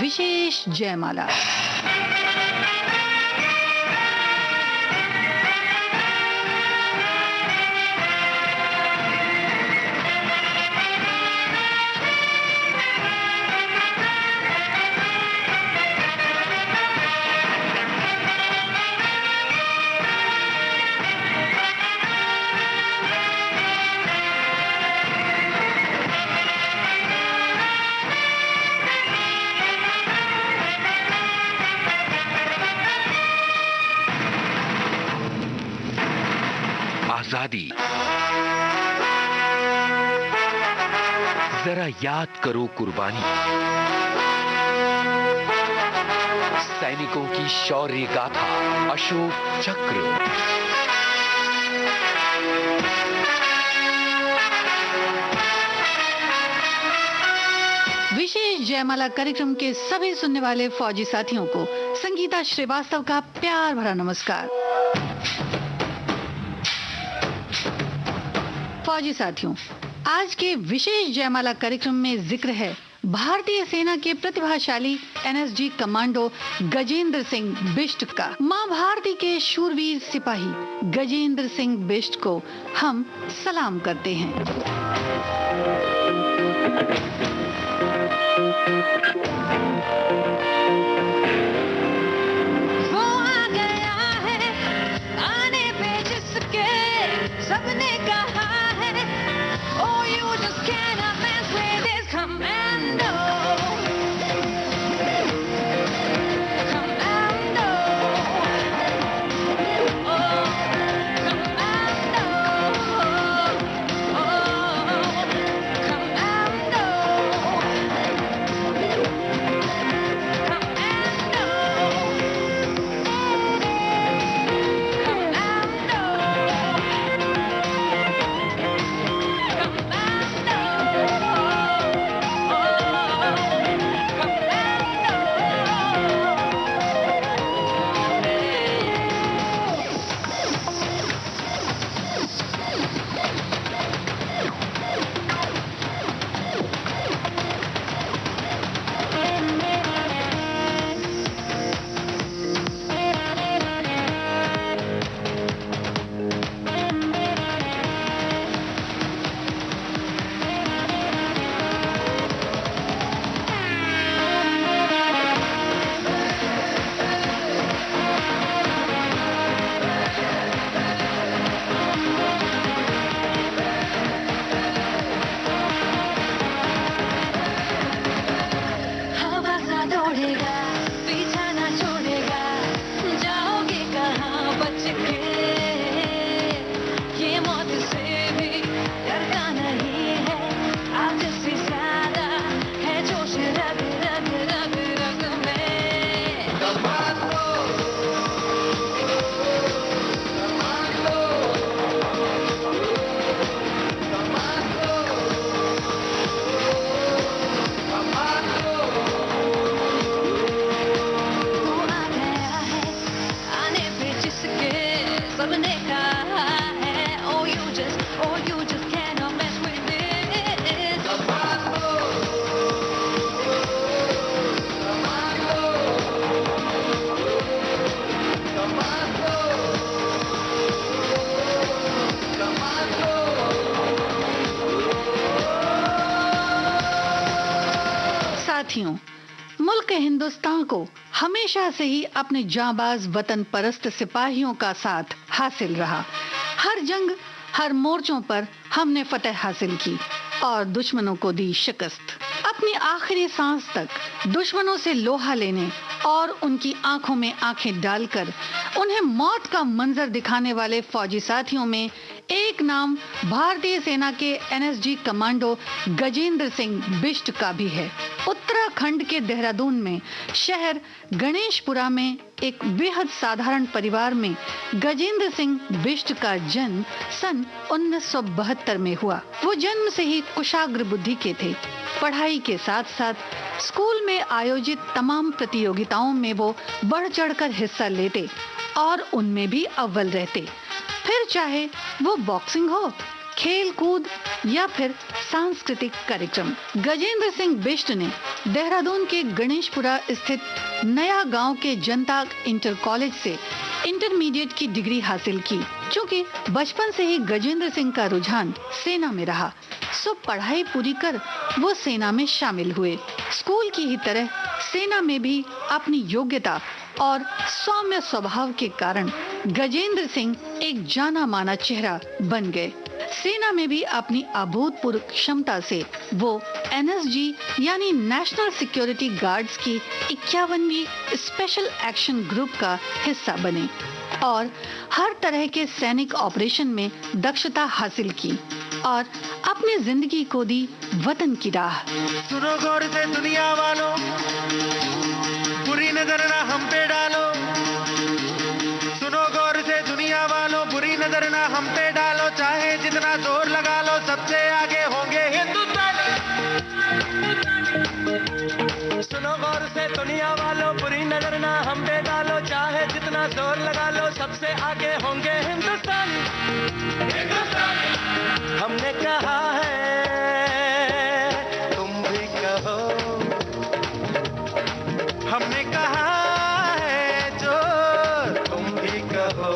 विशेष जयमाला। आजादी, जरा याद करो कुर्बानी, सैनिकों की शौर्य गाथा, अशोक चक्र। विशेष जयमाला कार्यक्रम के सभी सुनने वाले फौजी साथियों को संगीता श्रीवास्तव का प्यार भरा नमस्कार। फौजी साथियों, आज के विशेष जयमाला कार्यक्रम में जिक्र है भारतीय सेना के प्रतिभाशाली एनएसजी कमांडो गजेंद्र सिंह बिष्ट का। मां भारती के शूरवीर सिपाही गजेंद्र सिंह बिष्ट को हम सलाम करते हैं। वो आ गया है आने पे जिसके सबने कहा है, oh you just cannot mess with this commando, commando, oh commando, oh commando. साथियों, मुल्क हिंदुस्तान को हमेशा से ही अपने जांबाज वतन परस्त सिपाहियों का साथ हासिल रहा। हर जंग, हर मोर्चों पर हमने फतह हासिल की और दुश्मनों को दी शिकस्त। अपनी आखिरी सांस तक दुश्मनों से लोहा लेने और उनकी आंखों में आंखें डालकर उन्हें मौत का मंजर दिखाने वाले फौजी साथियों में एक नाम भारतीय सेना के एनएसजी कमांडो गजेंद्र सिंह बिष्ट का भी है। उत्तराखंड के देहरादून में शहर गणेशपुरा में एक बेहद साधारण परिवार में गजेंद्र सिंह बिष्ट का जन्म सन 1972 में हुआ। वो जन्म से ही कुशाग्र बुद्धि के थे। पढ़ाई के साथ साथ स्कूल में आयोजित तमाम प्रतियोगिताओं में वो बढ़ चढ़कर हिस्सा लेते और उनमें भी अव्वल रहते। फिर चाहे वो बॉक्सिंग हो, खेल कूद या फिर सांस्कृतिक कार्यक्रम। गजेंद्र सिंह बिष्ट ने देहरादून के गणेशपुरा स्थित नया गांव के जनता इंटर कॉलेज से इंटरमीडिएट की डिग्री हासिल की। चूँकि बचपन से ही गजेंद्र सिंह का रुझान सेना में रहा, सो पढ़ाई पूरी कर वो सेना में शामिल हुए। स्कूल की ही तरह सेना में भी अपनी योग्यता और सौम्य स्वभाव के कारण गजेंद्र सिंह एक जाना माना चेहरा बन गए। सेना में भी अपनी अभूतपूर्व क्षमता से वो एनएसजी यानी नेशनल सिक्योरिटी गार्ड्स की 51वीं स्पेशल एक्शन ग्रुप का हिस्सा बने और हर तरह के सैनिक ऑपरेशन में दक्षता हासिल की और अपनी जिंदगी को दी वतन की राह। सुनो गौर से दुनिया वालों, बुरी नजर ना हम पे डालो। सुनो गौर से दुनिया वालों, बुरी नजर ना हम पे डालो। चाहे जितना जोर लगा लो, सबसे आगे होंगे हिंदुस्तानी। सुनो गौर से दुनिया वालों, बुरी नजर ना हम पे डालो। चाहे जितना जोर लगा लो, सबसे आगे होंगे हिंदुस्तानी। हमने कहा है, तुम भी कहो। हमने कहा है जो तुम भी कहो।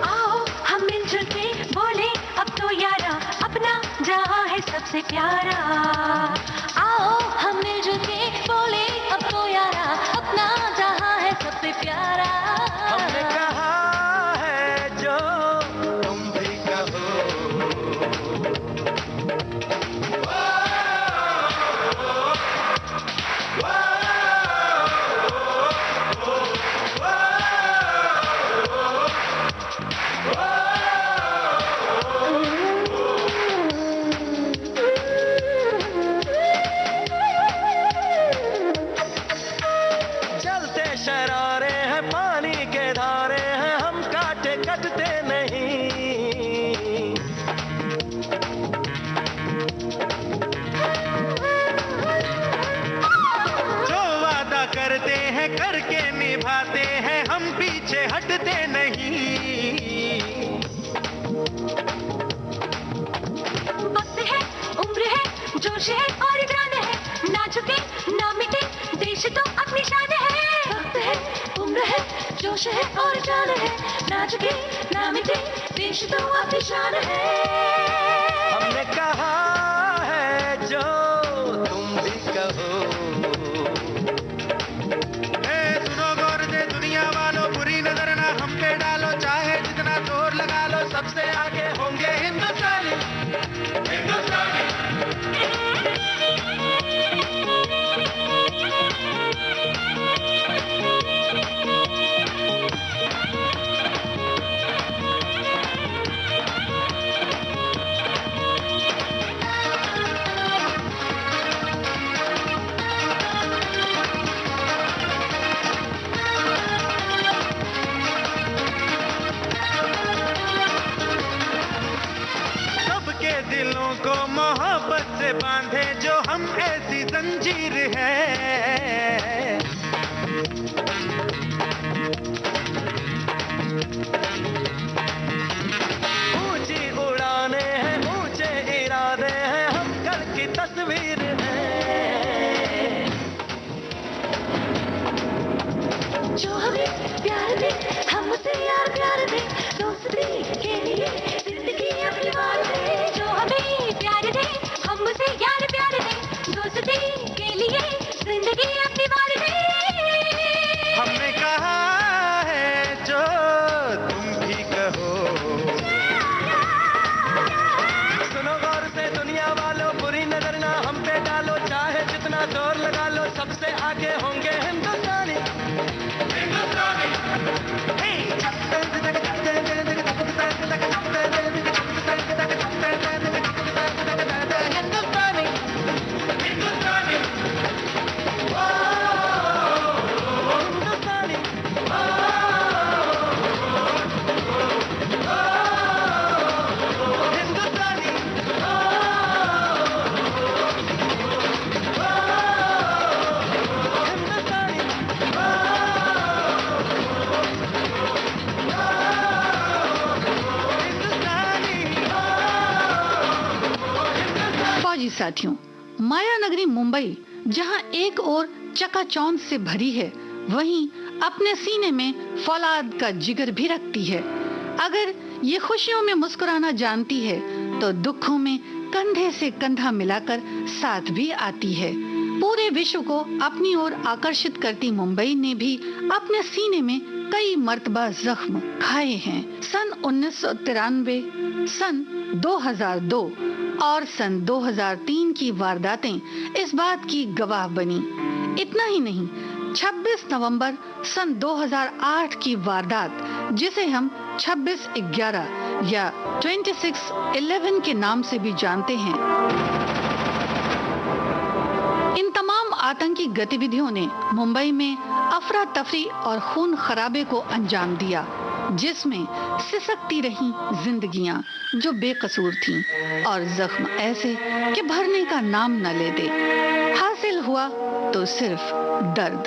आओ हम मिलजुल के बोले अब तो यारा, अपना जहां है सबसे प्यारा। आओ हम मिलजुल के बोले अब तो यारा, अपना जहां है सबसे प्यारा। हमने कहा है जो तुम भी कहो। चलते शरारे हैं, पानी के धारे हैं, हम काटे कटते नहीं। जो वादा करते हैं करके निभाते हैं, हम पीछे हटते नहीं। वक्त है, उम्र है, जोश है और जान है, ना झुके ना मिटे देश तो अपनी शान है। वक्त है, उम्र है, जोश है और जान है, ना झुके ना मिटे देश तो अपनी शान है। हमने कहा है जो तुम भी कहो। सुनो गौर से दुनिया वालों, बुरी नजर ना हम पे डालो। चाहे जितना जोर लगा लो, सबसे आगे होंगे हिंदुस्तानी। सबके दिलों को मोहब्बत से बांधे जो हम ऐसी जंजीर है। ऊंची उड़ाने हैं, ऊंचे इरादे हैं, हम कल की तस्वीर है। जो हमें प्यार दे, हम उसे यार प्यार दे, दोस्ती के लिए जिंदगी अपनी वार दे। जो हमें प्यार दे, हम उसे यार प्यार दे, दोस्ती के लिए जिंदगी अपनी वार दे। हमने कहा है जो तुम भी कहो। सुनो गौर से दुनिया वालों, बुरी नजर ना हम पे डालो। चाहे जितना जोर लगा लो, सबसे आगे होंगे हिंदुस्तानी। साथियों, माया नगरी मुंबई जहां एक ओर चकाचौंध से भरी है, वहीं अपने सीने में फौलाद का जिगर भी रखती है। अगर ये खुशियों में मुस्कुराना जानती है तो दुखों में कंधे से कंधा मिलाकर साथ भी आती है। पूरे विश्व को अपनी ओर आकर्षित करती मुंबई ने भी अपने सीने में कई मर्तबा जख्म खाए हैं। सन 1993, सन 2002 और सन 2003 की वारदातें इस बात की गवाह बनी। इतना ही नहीं, 26 नवंबर सन 2008 की वारदात, जिसे हम 26/11 या 26/11 के नाम से भी जानते हैं, इन तमाम आतंकी गतिविधियों ने मुंबई में अफरा तफरी और खून खराबे को अंजाम दिया, जिसमें सिसकती रहीं जिंदगियां जो बेकसूर थीं और जख्म ऐसे कि भरने का नाम न लेते। हासिल हुआ तो सिर्फ दर्द।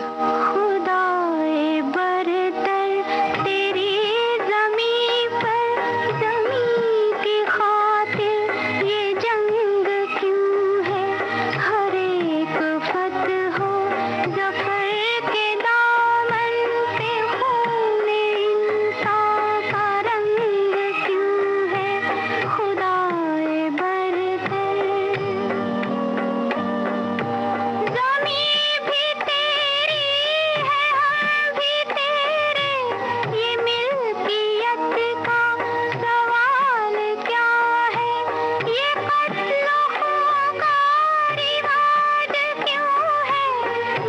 खुदाए बरतर तेरी ज़मीं पर, ज़मीं की खातिर ये जंग क्यों है? हर एक फतह हो ज़फ़र के दामन पे खून इंसान का रंग क्यों है? खुदाए बरतर ज़मीं भी तेरी है, हम भी तेरे, ये मिल्कियत का सवाल क्या है? ये कत्ल खून का रिवाज क्यों है?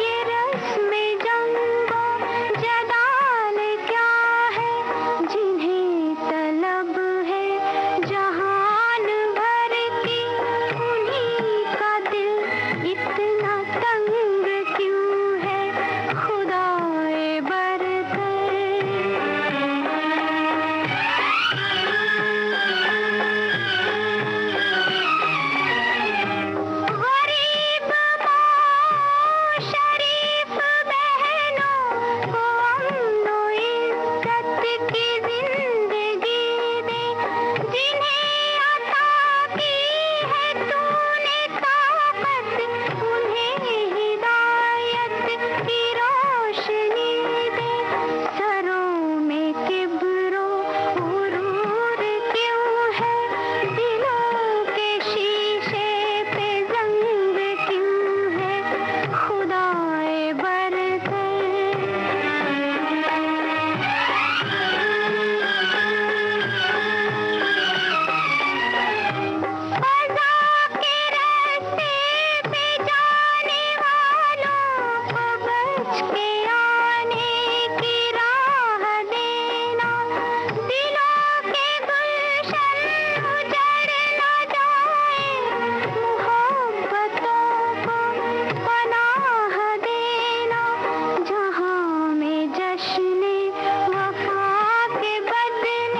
ये रस्म जंगो जदाल क्या है? जिन्हें तलब है जहान भर की, उन्हीं का दिल इतना तंग क्यों है? खुदाए बरतर गरीब माँ शरीफ बहनों को अमन व इज्जत की जिंदगी दे, जिन्हें अता की है तूने ताकत, उन्हें हिदायत की रोशनी दे। सरों में किब्रो गुरूर क्यों है? दिलों के शीशे पे जंग क्यों है? खुदाए बरतर फ़ज़ा के रास्ते पे जाने वालों को बच के आने की राह देना, दिलों के गुलशन उजड़ न जाए, मोहब्बतों को पनाह देना। जहाँ में जश्न वफ़ा के बदले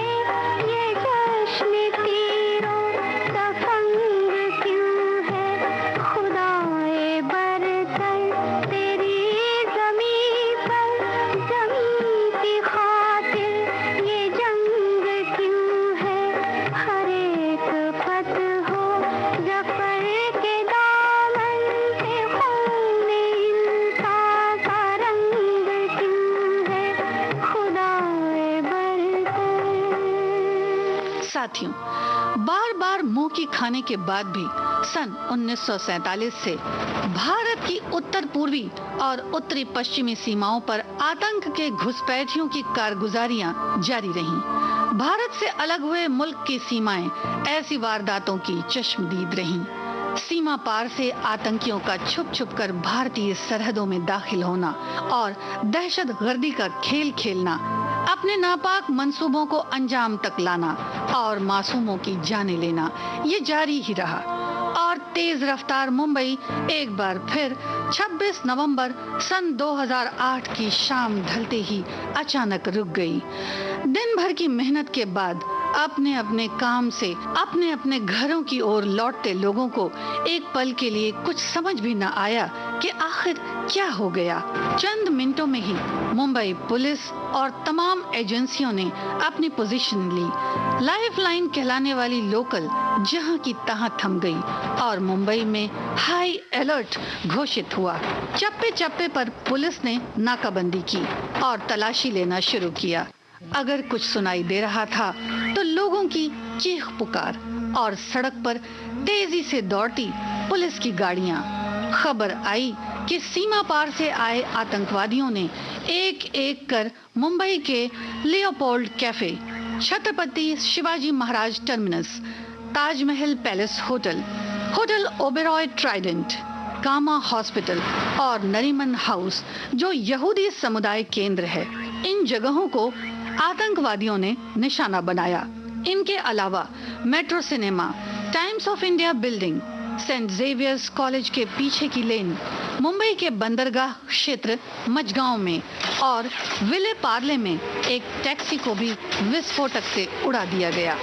ये जश्न तीरों सफंग क्यों है? खुदाए बरतर तेरी ज़मीं पर, ज़मीं की खातिर ये जंग क्यों है? हर एक फतह हो ज़फ़र के दामन पे खून इंसान का रंग क्यों है? खुदाए बरतर साथियों, बार बार मुंह की खाने के बाद भी सन 1947 से भारत की उत्तर पूर्वी और उत्तरी पश्चिमी सीमाओं पर आतंक के घुसपैठियों की कारगुजारियां जारी रहीं। भारत से अलग हुए मुल्क की सीमाएं ऐसी वारदातों की चश्मदीद रहीं। सीमा पार से आतंकियों का छुप छुप कर भारतीय सरहदों में दाखिल होना और दहशतगर्दी का खेल खेलना, अपने नापाक मंसूबों को अंजाम तक लाना और मासूमों की जानें लेना, ये जारी ही रहा। और तेज रफ्तार मुंबई एक बार फिर 26 नवंबर सन 2008 की शाम ढलते ही अचानक रुक गई। दिन भर की मेहनत के बाद अपने अपने काम से अपने अपने घरों की ओर लौटते लोगों को एक पल के लिए कुछ समझ भी न आया कि आखिर क्या हो गया। चंद मिनटों में ही मुंबई पुलिस और तमाम एजेंसियों ने अपनी पोजीशन ली। लाइफलाइन कहलाने वाली लोकल जहां की तहां थम गई और मुंबई में हाई अलर्ट घोषित हुआ। चप्पे चप्पे पर पुलिस ने नाकाबंदी की और तलाशी लेना शुरू किया। अगर कुछ सुनाई दे रहा था तो लोगों की चीख पुकार और सड़क पर तेजी से दौड़ती पुलिस की गाड़ियां। खबर आई कि सीमा पार से आए आतंकवादियों ने एक एक कर मुंबई के Leopold Cafe, Chhatrapati Shivaji Maharaj Terminus, Taj Mahal Palace Hotel, hotel Oberoi Trident, Cama Hospital और नरीमन हाउस जो यहूदी समुदाय केंद्र है, इन जगहों को आतंकवादियों ने निशाना बनाया। इनके अलावा Metro Cinema, Times of India building, Saint Xavier's College के पीछे की लेन, मुंबई के बंदरगाह क्षेत्र मझगांव में और विले पार्ले में एक टैक्सी को भी विस्फोटक से उड़ा दिया गया।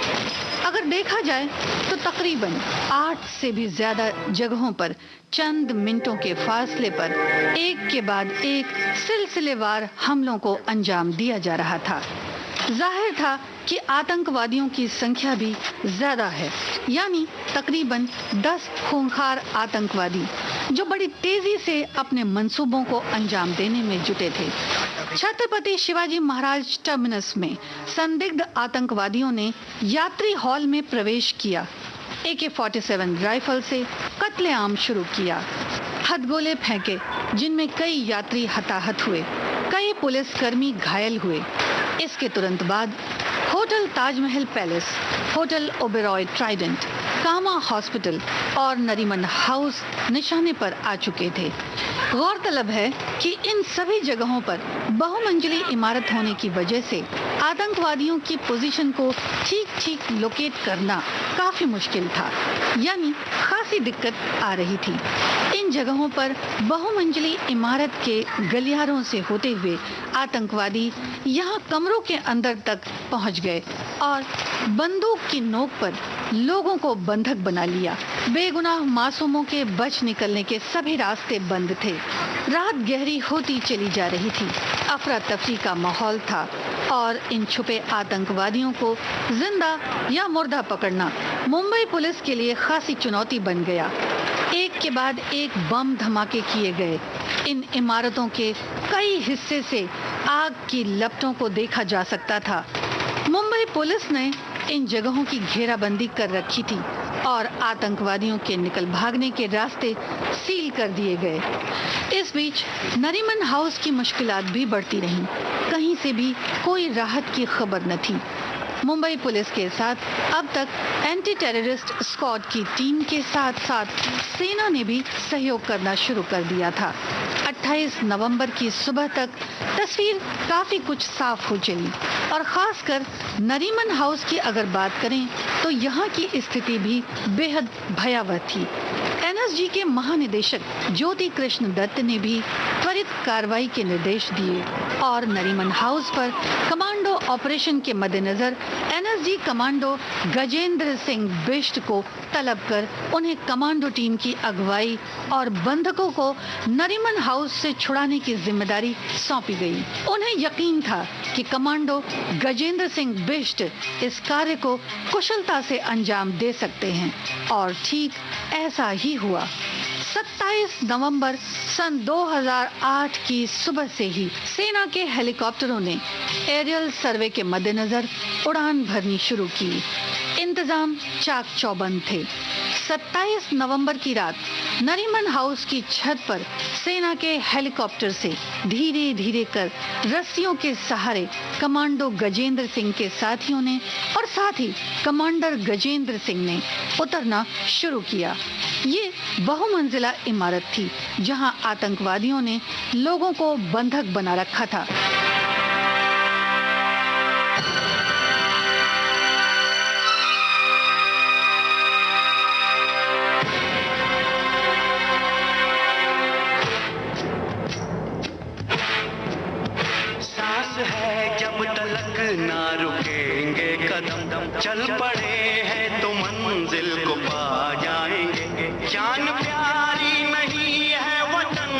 अगर देखा जाए तो तकरीबन 8 से भी ज्यादा जगहों पर चंद मिनटों के फासले पर एक के बाद एक सिलसिलेवार हमलों को अंजाम दिया जा रहा था। जाहिर था कि आतंकवादियों की संख्या भी ज्यादा है, यानी तकरीबन 10 खूंखार आतंकवादी जो बड़ी तेजी से अपने मंसूबों को अंजाम देने में जुटे थे। छत्रपति शिवाजी महाराज टर्मिनस में संदिग्ध आतंकवादियों ने यात्री हॉल में प्रवेश किया, AK-47 राइफल से कत्लेआम शुरू किया, हथगोले फेंके जिनमें कई यात्री हताहत हुए, कई पुलिसकर्मी घायल हुए। इसके तुरंत बाद hotel Taj Mahal Palace, hotel Oberoi Trident, Cama Hospital और नरीमन हाउस निशाने पर आ चुके थे। गौरतलब है कि इन सभी जगहों पर बहुमंजिली इमारत होने की वजह से आतंकवादियों की पोजीशन को ठीक लोकेट करना काफी मुश्किल था, यानी खासी दिक्कत आ रही थी। इन जगहों पर बहुमंजिली इमारत के गलियारों से होते हुए आतंकवादी यहाँ कमरों के अंदर तक पहुँच गए और बंदूक की नोक पर लोगों को बंधक बना लिया। बेगुनाह मासूमों के बच निकलने के सभी रास्ते बंद थे। रात गहरी होती चली जा रही थी, अफरा तफरी का माहौल था और इन छुपे आतंकवादियों को जिंदा या मुर्दा पकड़ना मुंबई पुलिस के लिए खासी चुनौती बन गया। एक के बाद एक बम धमाके किए गए। इन इमारतों के कई हिस्से से आग की लपटों को देखा जा सकता था। मुंबई पुलिस ने इन जगहों की घेराबंदी कर रखी थी और आतंकवादियों के निकल भागने के रास्ते सील कर दिए गए। इस बीच नरीमन हाउस की मुश्किलात भी बढ़ती रहीं। कहीं से भी कोई राहत की खबर न थी। मुंबई पुलिस के साथ अब तक एंटी टेररिस्ट स्क्वाड की टीम के साथ साथ सेना ने भी सहयोग करना शुरू कर दिया था। 28 नवंबर की सुबह तक तस्वीर काफी कुछ साफ हो चली और खासकर नरीमन हाउस की अगर बात करें तो यहाँ की स्थिति भी बेहद भयावह थी। NSG के महानिदेशक ज्योति कृष्ण दत्त ने भी त्वरित कार्रवाई के निर्देश दिए और नरीमन हाउस पर कमांडो ऑपरेशन के मद्देनजर NSG कमांडो गजेंद्र सिंह बिष्ट को तलब कर उन्हें कमांडो टीम की अगुवाई और बंधकों को नरीमन हाउस से छुड़ाने की जिम्मेदारी सौंपी गई। उन्हें यकीन था कि कमांडो गजेंद्र सिंह बिष्ट इस कार्य को कुशलता से अंजाम दे सकते हैं और ठीक ऐसा ही हुआ। 27 नवंबर सन 2008 की सुबह से ही सेना के हेलीकॉप्टरों ने एरियल सर्वे के मद्देनजर उड़ान भरनी शुरू की। इंतजाम चाक चौबंद थे। 27 नवंबर की रात नरीमन हाउस की छत पर सेना के हेलीकॉप्टर से धीरे धीरे कर रस्सियों के सहारे कमांडो गजेंद्र सिंह के साथियों ने और साथ ही कमांडर गजेंद्र सिंह ने उतरना शुरू किया। ये बहुमंजिला इमारत थी जहां आतंकवादियों ने लोगों को बंधक बना रखा था। ना रुकेंगे कदम, चल पड़े हैं तो मंजिल को पा जाएंगे। जान प्यारी नहीं है वतन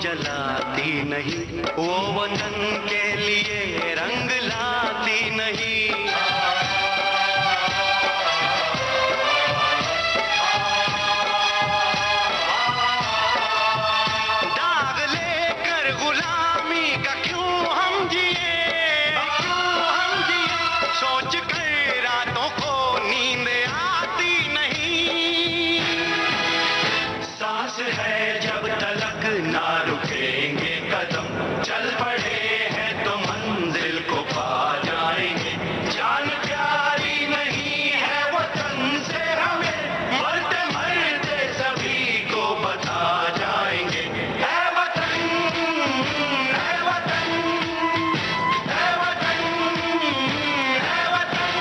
जलाती नहीं, वो वतन के लिए रंग लाती नहीं। दाग लेकर गुलामी का क्यों हम जिए, सोच कर रातों को नींद आती नहीं। सांस है जब तलक ना रुकेंगे कदम, चल पड़े हैं तो मंजिल को पा जाएंगे। जान प्यारी नहीं है वतन से हमें, मरते मरते सभी को बता जाएंगे। है वतन, है वतन, है वतन, है वतन।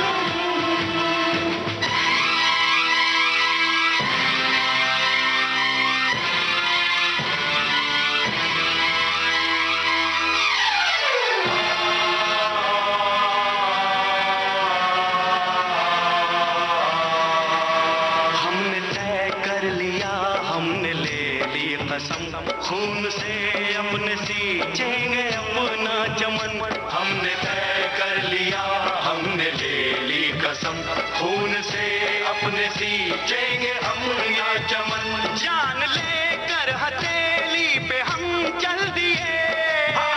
हमने तय कर लिया, हमने ले ली कसम, खून से अपने सींचेंगे अपना चमन। हमने तय कर लिया, हमने ले ली कसम, खून से अपने सींचेंगे अपना चमन। जान लेकर हथेली पे हम चल दिए,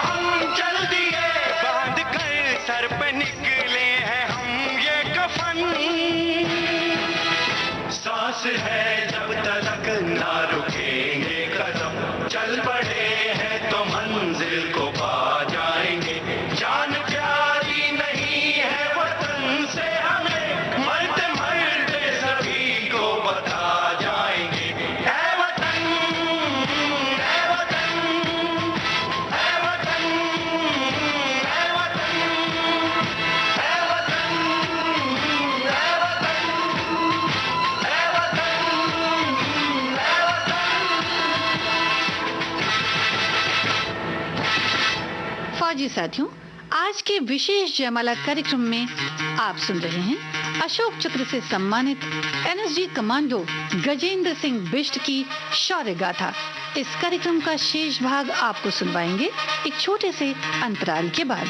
हम चल दिए, बांध कर सर पे निकले हैं हम ये कफन। सांस है जब तलक ना रुकेंगे कदम, चल पड़े हैं तो मंजिल को पा जाएंगे। जान प्यारी नहीं है वतन से हमें, मरते मरते सभी को बता जाएंगे। है वतन, है वतन, है वतन, है वतन, है वतन, है वतन, है वतन, है वतन। फौजी साथियों, आज के विशेष जयमाला कार्यक्रम में आप सुन रहे हैं अशोक चक्र से सम्मानित एनएसजी कमांडो गजेंद्र सिंह बिष्ट की शौर्य गाथा। इस कार्यक्रम का शेष भाग आपको सुनवाएंगे एक छोटे से अंतराल के बाद।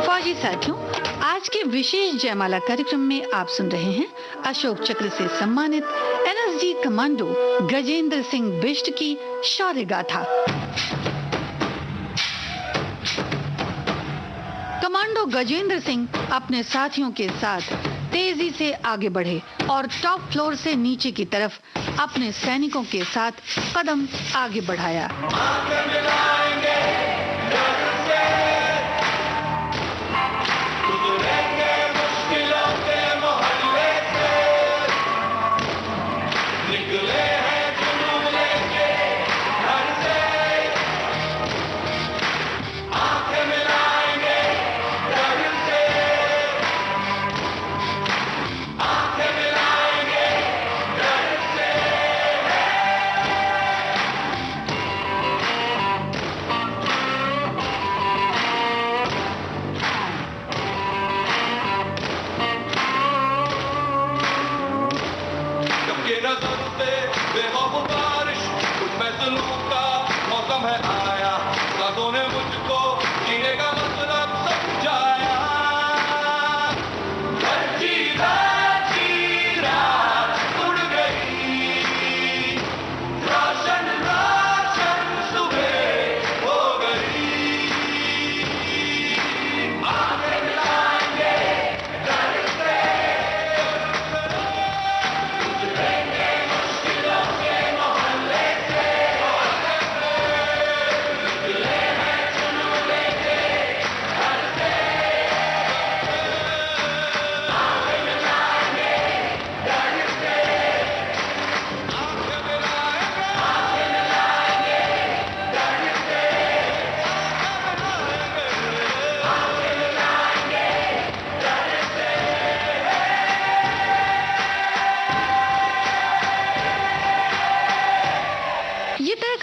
फौजी साथियों, आज के विशेष जयमाला कार्यक्रम में आप सुन रहे हैं अशोक चक्र से सम्मानित एनएसजी कमांडो गजेंद्र सिंह बिष्ट की शौर्य गाथा। कमांडो गजेंद्र सिंह अपने साथियों के साथ तेजी से आगे बढ़े और टॉप फ्लोर से नीचे की तरफ अपने सैनिकों के साथ कदम आगे बढ़ाया।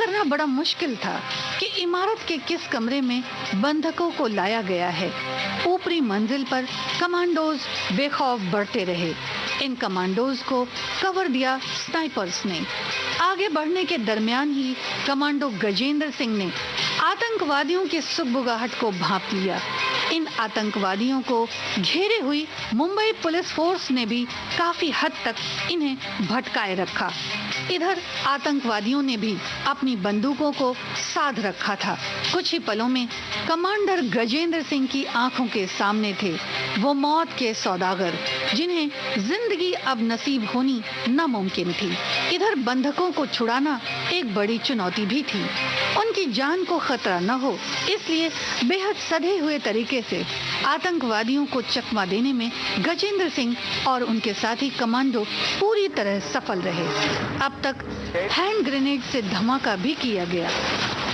करना बड़ा मुश्किल था कि इमारत के किस कमरे में बंधकों को लाया गया है। ऊपरी मंजिल पर कमांडोज बेखौफ बढ़ते रहे। इन कमांडोज को कवर दिया स्नाइपर्स ने। आगे बढ़ने के दरमियान ही कमांडो गजेंद्र सिंह ने आतंकवादियों की सुगबुगाहट को भांप लिया। इन आतंकवादियों को घेरे हुई मुंबई पुलिस फोर्स ने भी काफी हद तक इन्हें भटकाए रखा। इधर आतंकवादियों ने भी अपनी बंदूकों को साध रखा था। कुछ ही पलों में कमांडर गजेंद्र सिंह की आंखों के सामने थे वो मौत के सौदागर, जिन्हें जिंदगी अब नसीब होनी नामुमकिन थी। इधर बंधकों को छुड़ाना एक बड़ी चुनौती भी थी। उनकी जान को खतरा न हो, इसलिए बेहद सधे हुए तरीके से आतंकवादियों को चकमा देने में गजेंद्र सिंह और उनके साथी कमांडो पूरी तरह सफल रहे। अब तक हैंड ग्रेनेड से धमाका भी किया गया।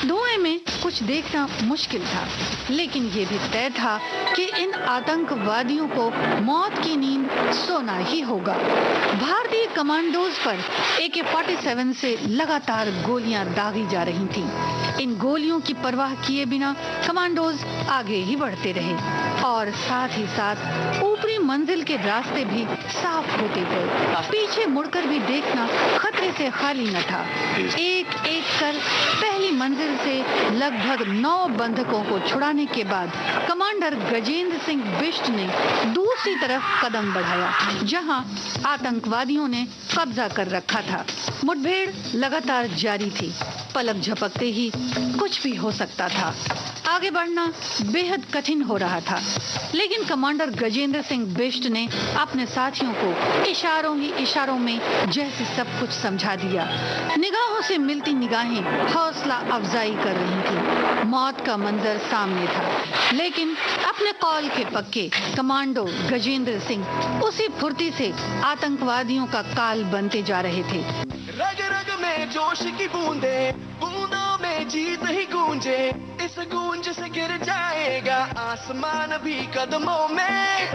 धुएं में कुछ देखना मुश्किल था, लेकिन ये भी तय था कि इन आतंकवादियों को मौत की नींद सोना ही होगा। भारतीय कमांडोज पर AK-47 से लगातार गोलियां दागी जा रही थीं। इन गोलियों की परवाह किए बिना कमांडोज आगे ही बढ़ते रहे और साथ ही साथ ऊपरी मंजिल के रास्ते भी साफ होते गए। पीछे मुड़कर भी देखना खतरे से खाली न था। एक एक कर पहली मंजिल से लगभग 9 बंधकों को छुड़ाने के बाद कमांडर गजेंद्र सिंह बिष्ट ने दूसरी तरफ कदम बढ़ाया, जहां आतंकवादियों ने कब्जा कर रखा था। मुठभेड़ लगातार जारी थी। पलक झपकते ही कुछ भी हो सकता था। आगे बढ़ना बेहद कठिन हो रहा था, लेकिन कमांडर गजेंद्र सिंह बिष्ट ने अपने साथियों को इशारों ही इशारों में जैसे सब कुछ समझा दिया। निगाहों से मिलती निगाहें हौसला अफजाई कर रही थी। मौत का मंजर सामने था, लेकिन अपने कौल के पक्के कमांडो गजेंद्र सिंह उसी फुर्ती से आतंकवादियों का काल बनते जा रहे थे। रग रग में जोश की बूंदे, बूंदों में जीत ही गूंजे। इस गूंज से गिर जाएगा आसमान भी कदमों में।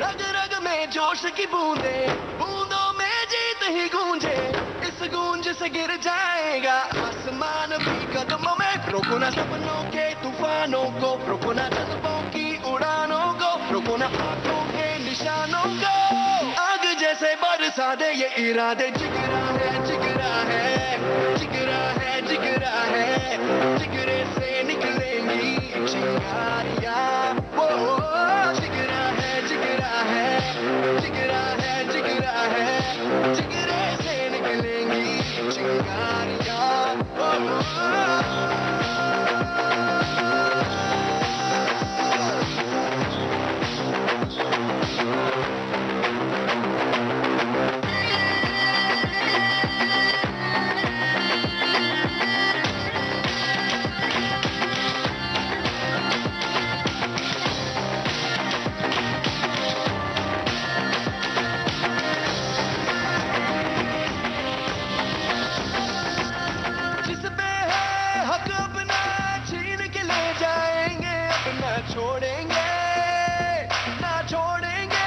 रग रग में जोश की बूंदे, बूंदों में जीत ही गूंजे। इस गूंज से गिर जाएगा आसमान भी कदमों में। रोको ना सपनों के तूफानों को, रोको ना जज्बों की उड़ानों को, रोको ना आंखों के निशानों को। आग जैसे बरसा दे ये इरादे। जिगरा है, जिगरा है, जिगरा है, जिगरा है। जिगरे से निकलेंगी चिंगारियां। ओ जिगरा है, जिगरा है, जिगरा है, जिगरा है। जिगरे से निकलेंगी चिंगारियां। छोड़ेंगे ना छोड़ेंगे।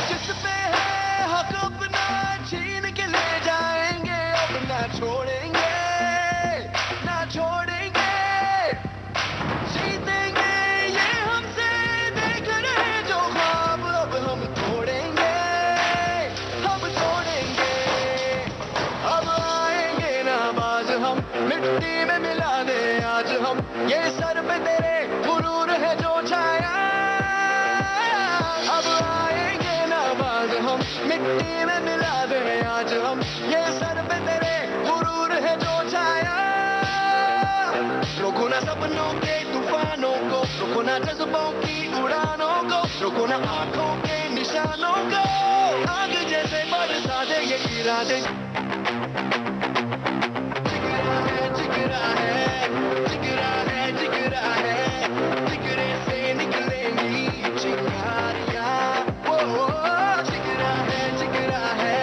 जिस पे है हक अपना छीन के ले जाएंगे। अपना छोड़ेंगे ना छोड़ेंगे। जीतेंगे ये हमसे देख रहे जो ख्वाब अब हम तोड़ेंगे। मिट्टी में मिला दे आज हम ये सर पे तेरे गुरूर है जो छाया। अब आएंगे ना बाज हम मिट्टी में मिला दे आज हम ये सर पे तेरे गुरूर है जो छाया। रोको ना सपनों के तूफानों को, रोको ना जज्बों की उड़ानों को, रोको ना आंखों के निशानों को। आग जैसे बरसा दे ये इरादे। जिगरा है, जिगरा है, जिगरा है। जिगरे से निकलेंगी चिंगारियां। ओ जिगरा है, जिगरा है,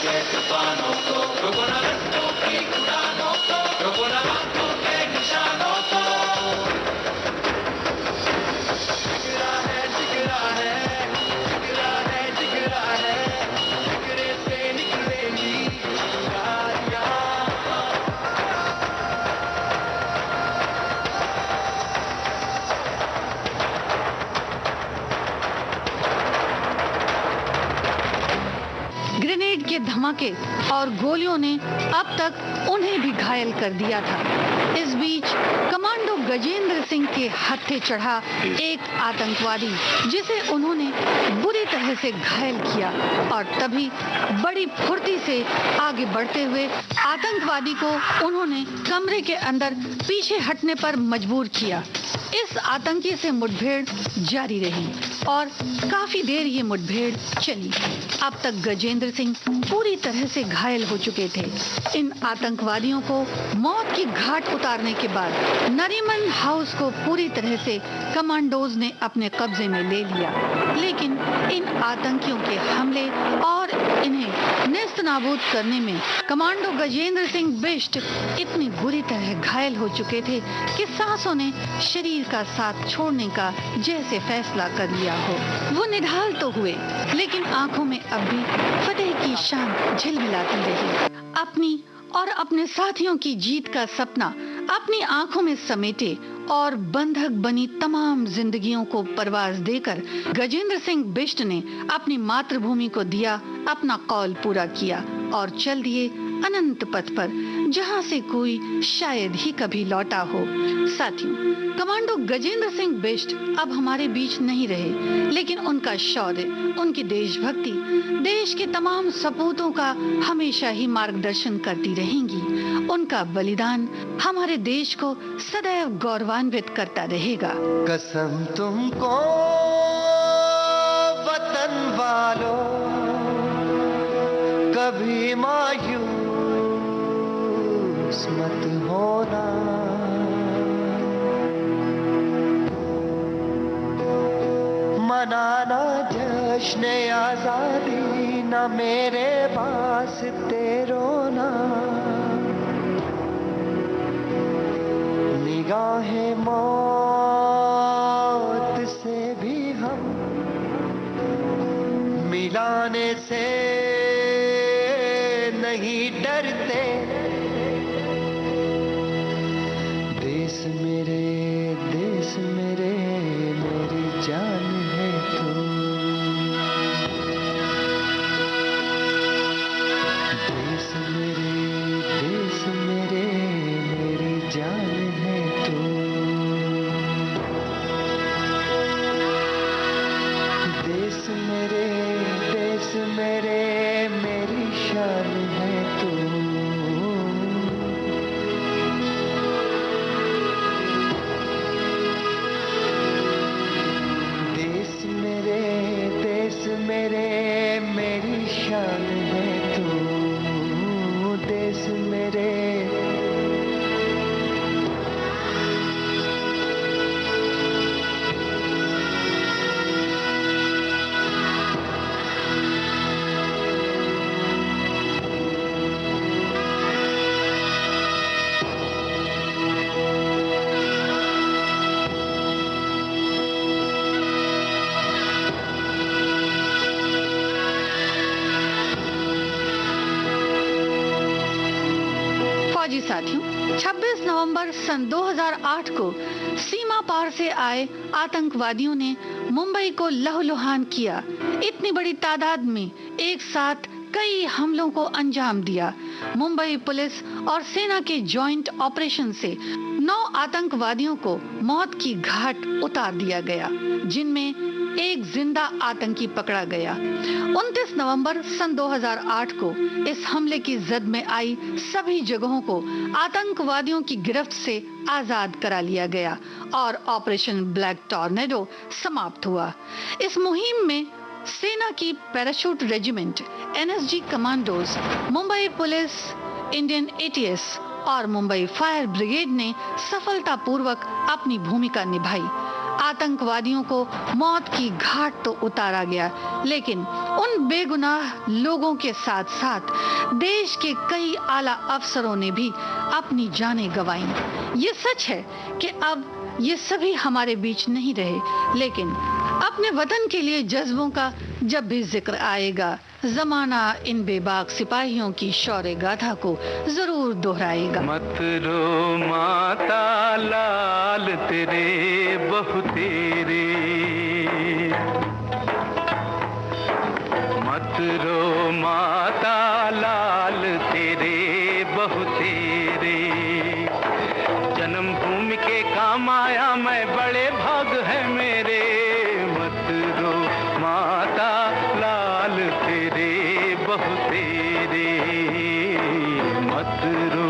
के तूफानों को, रुको ना लट्टू की उड़ानों को, रुको ना बातों के निशानों को। जिगरा है, जिगरा है, जिगरा है, जिगरा है, जिगरे से निकलेंगी गाड़ियाँ। ग्रेनेड के धमाके और गोलियों ने अब तक उन्हें भी घायल कर दिया था। इस बीच कमांडो गजेंद्र सिंह के हत्थे चढ़ा एक आतंकवादी, जिसे उन्होंने बुरी तरह से घायल किया और तभी बड़ी फुर्ती से आगे बढ़ते हुए आतंकवादी को उन्होंने कमरे के अंदर पीछे हटने पर मजबूर किया। इस आतंकी से मुठभेड़ जारी रही और काफी देर ये मुठभेड़ चली। अब तक गजेंद्र सिंह पूरी तरह से घायल हो चुके थे। इन आतंकवादियों को मौत की घाट उतारने के बाद नरीमन हाउस को पूरी तरह से कमांडोज ने अपने कब्जे में ले लिया, लेकिन इन आतंकियों के हमले और इन्हें नेस्तनाबूद करने में कमांडो गजेंद्र सिंह बिष्ट इतनी बुरी तरह घायल हो चुके थे कि सांसों ने शरीर का साथ छोड़ने का जैसे फैसला कर लिया हो। वो निढाल तो हुए, लेकिन आंखों में अब भी फतेह की शान झिलमिलाती रही। अपनी और अपने साथियों की जीत का सपना अपनी आंखों में समेटे और बंधक बनी तमाम जिंदगियों को परवाज देकर गजेंद्र सिंह बिष्ट ने अपनी मातृभूमि को दिया अपना कौल पूरा किया और चल दिए अनंत पथ पर, जहां से कोई शायद ही कभी लौटा हो। साथियों, कमांडो गजेंद्र सिंह बिष्ट अब हमारे बीच नहीं रहे, लेकिन उनका शौर्य, उनकी देशभक्ति देश के तमाम सपूतों का हमेशा ही मार्गदर्शन करती रहेंगी। उनका बलिदान हमारे देश को सदैव गौरवान्वित करता रहेगा। कसम तुमको वतन वालों, कभी मायूस मत होना। मनाना जश्न आजादी, ना मेरे वास्ते रोना। निगाहे मौत से भी हम मिलाने से नहीं डरते। देश मेरे, देश मेरे, मेरी जान है तू। देश मेरे, देश मेरे, मेरी जान है तू। देश मेरे, देश मेरे, मेरी शान है तू। देश मेरे, देश मेरे, मेरी शान है तू। देश मेरे। फौजी साथियों, 26 नवंबर सन 2008 को सीमा पार से आए आतंकवादियों ने मुंबई को लहूलुहान किया। इतनी बड़ी तादाद में एक साथ कई हमलों को अंजाम दिया। मुंबई पुलिस और सेना के जॉइंट ऑपरेशन से 9 आतंकवादियों को मौत की घाट उतार दिया गया, जिनमें एक जिंदा आतंकी पकड़ा गया। 29 नवंबर सन 2008 को इस हमले की जद में आई सभी जगहों को आतंकवादियों की गिरफ्त से आजाद करा लिया गया और ऑपरेशन ब्लैक टॉर्नेडो समाप्त हुआ। इस मुहिम में सेना की parachute regiment, NSG commandos, Mumbai police, Indian ATS और मुंबई फायर ब्रिगेड ने सफलतापूर्वक अपनी भूमिका निभाई। आतंकवादियों को मौत की घाट तो उतारा गया, लेकिन उन बेगुनाह लोगों के साथ साथ देश के कई आला अफसरों ने भी अपनी जानें गंवाई। ये सच है कि अब ये सभी हमारे बीच नहीं रहे, लेकिन अपने वतन के लिए जज्बों का जब भी जिक्र आएगा, जमाना इन बेबाक सिपाहियों की शौर्य गाथा को जरूर दोहराएगा। मत रो माता लाल तेरे बहु तेरे, मत रो माता लाल तेरे बहु तेरे, जन्मभूमि के काम आया मैं बड़े भाग है मेरे। मत रो माता लाल तेरे बहु तेरे, मत रो।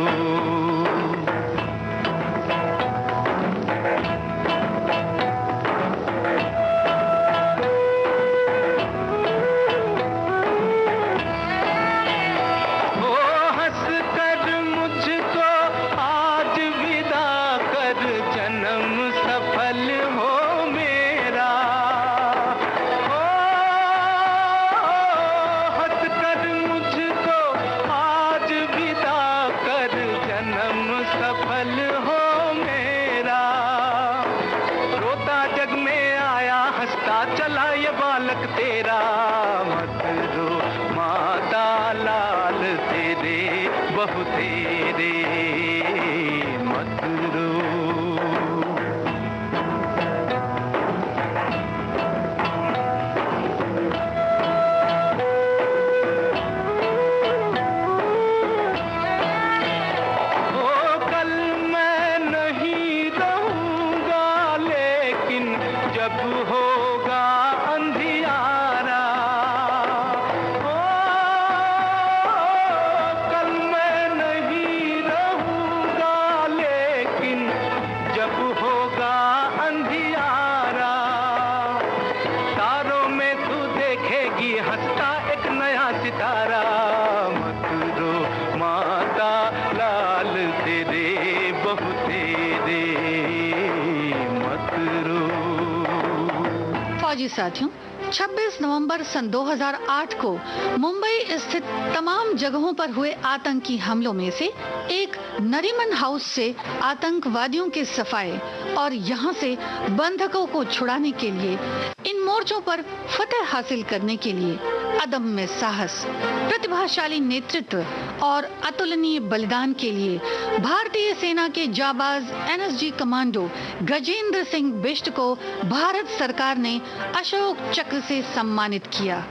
फौजी साथियों, 26 नवंबर सन 2008 को मुंबई स्थित तमाम जगहों पर हुए आतंकी हमलों में से एक नरीमन हाउस से आतंकवादियों के सफाए और यहां से बंधकों को छुड़ाने के लिए, इन मोर्चों पर फतह हासिल करने के लिए अदम्य साहस, प्रतिभाशाली नेतृत्व और अतुलनीय बलिदान के लिए भारतीय सेना के जाबाज एनएसजी कमांडो गजेंद्र सिंह बिष्ट को भारत सरकार ने अशोक चक्र से सम्मानित किया।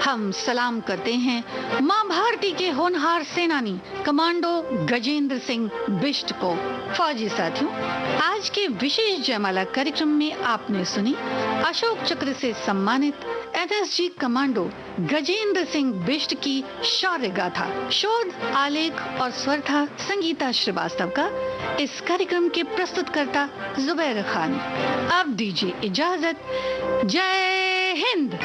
हम सलाम करते हैं मां भारती के होनहार सेनानी कमांडो गजेंद्र सिंह बिष्ट को। फौजी साथियों, आज के विशेष जयमाला कार्यक्रम में आपने सुनी अशोक चक्र से सम्मानित एनएसजी कमांडो गजेंद्र सिंह बिष्ट की शौर्य गाथा। शोध, आलेख और स्वर था संगीता श्रीवास्तव का। इस कार्यक्रम के प्रस्तुतकर्ता जुबैर खान। अब दीजिए इजाजत। जय हिंद।